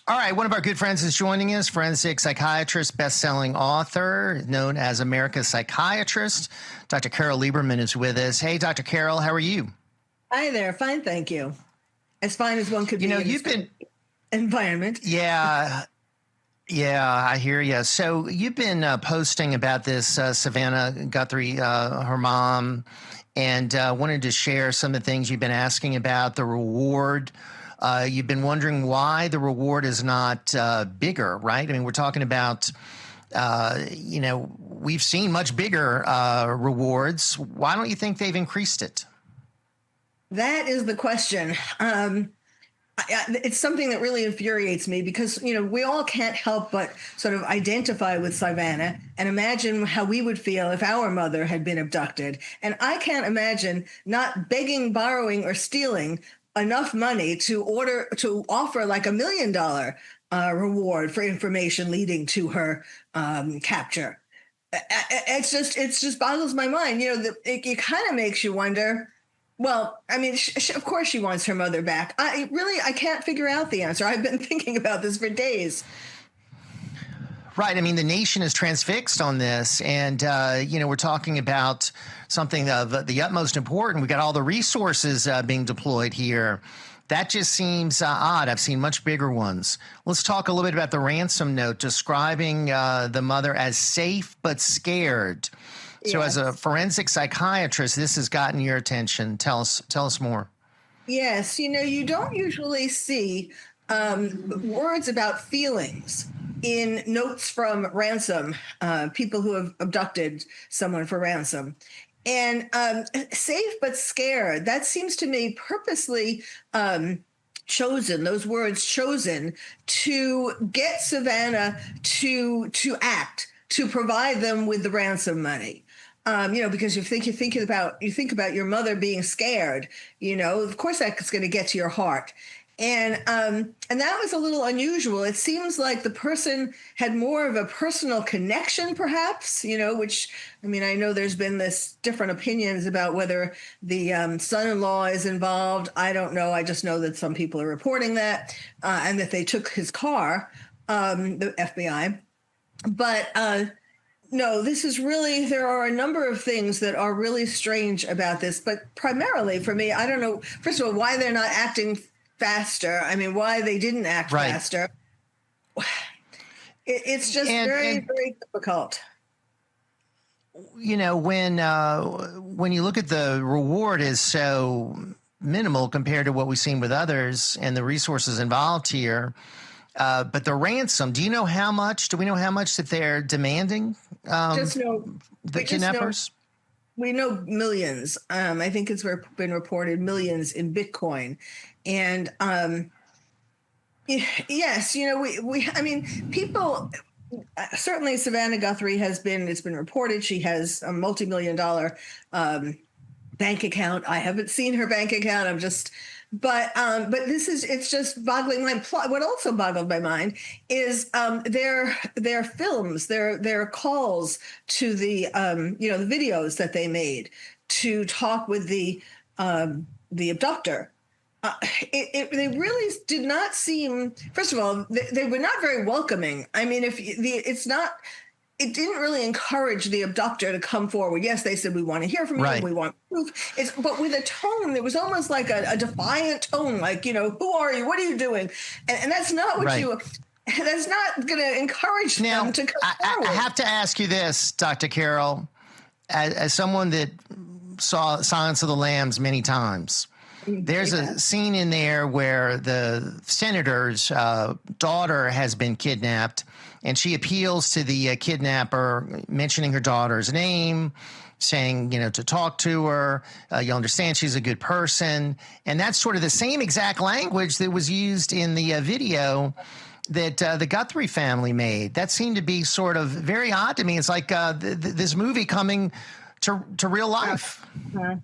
All right, one of our good friends is joining us, forensic psychiatrist, best-selling author, known as America's Psychiatrist. Dr. Carole Lieberman is with us. Hey, Dr. Carole, how are you? Hi there. Fine, thank you. As fine as one could be. You've been environment. Yeah, I hear you. So you've been posting about this Savannah Guthrie, her mom, and wanted to share some of the things you've been asking about, the reward. You've been wondering why the reward is not bigger, right? I mean, we're talking about, we've seen much bigger rewards. Why don't you think they've increased it? That is the question. It's something that really infuriates me because, we all can't help but sort of identify with Savannah and imagine how we would feel if our mother had been abducted. And I can't imagine not begging, borrowing, or stealing enough money to offer like $1 million reward for information leading to her capture. It just boggles my mind. It kind of makes you wonder. Well, I mean, of course she wants her mother back. I can't figure out the answer. I've been thinking about this for days. Right. I mean, the nation is transfixed on this. And, we're talking about something of the utmost importance. We've got all the resources being deployed here. That just seems odd. I've seen much bigger ones. Let's talk a little bit about the ransom note describing the mother as safe but scared. So as a forensic psychiatrist, this has gotten your attention. Tell us more. Yes. You don't usually see words about feelings in notes from ransom, people who have abducted someone for ransom. And safe but scared, that seems to me purposely chosen, those words chosen to get Savannah to act, to provide them with the ransom money. Because you think about your mother being scared, of course that's going to get to your heart. And that was a little unusual. It seems like the person had more of a personal connection, perhaps, which, I mean, I know there's been this different opinions about whether the son-in-law is involved. I don't know. I just know that some people are reporting that and that they took his car, the FBI. But no, this is really, there are a number of things that are really strange about this. But primarily for me, I don't know, first of all, why they're not acting faster. I mean, why they didn't act faster. It's just very difficult. When you look at the reward is so minimal compared to what we've seen with others and the resources involved here. But the ransom, do we know how much that they're demanding? The kidnappers? We know millions. I think it's been reported millions in Bitcoin. And yes, people, certainly Savannah Guthrie it's been reported she has a multi-million-dollar bank account. I haven't seen her bank account. But it's just boggling my mind. What also boggled my mind is their films, their calls to the the videos that they made to talk with the abductor. They really did not seem. First of all, they were not very welcoming. I mean, it didn't really encourage the abductor to come forward. Yes, they said, we want to hear from you. Right. We want proof. But with a tone, it was almost like a defiant tone, like, who are you? What are you doing? And that's not what that's not going to encourage them to come forward. I have to ask you this, Dr. Carole, as someone that saw Silence of the Lambs many times, there's a scene in there where the senator's daughter has been kidnapped, and she appeals to the kidnapper, mentioning her daughter's name, saying, to talk to her. You'll understand she's a good person. And that's sort of the same exact language that was used in the video that the Guthrie family made. That seemed to be sort of very odd to me. It's like this movie coming to real life. Uh-huh.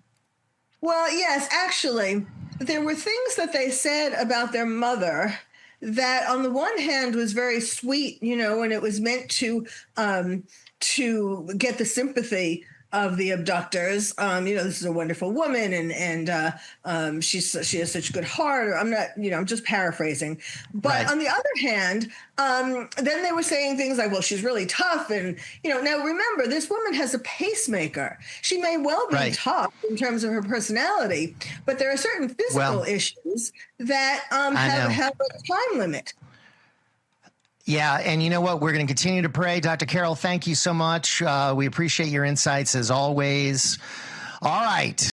Well, yes, actually, there were things that they said about their mother that on the one hand was very sweet, and it was meant to get the sympathy of the abductors. This is a wonderful woman, and she has such good heart. Or I'm not, I'm just paraphrasing. But Right. on the other hand, then they were saying things like, well, she's really tough. And, now remember, this woman has a pacemaker. She may well be Right. tough in terms of her personality, but there are certain physical issues that have a time limit. Yeah, and you know what? We're going to continue to pray. Dr. Carole, thank you so much. We appreciate your insights as always. All right.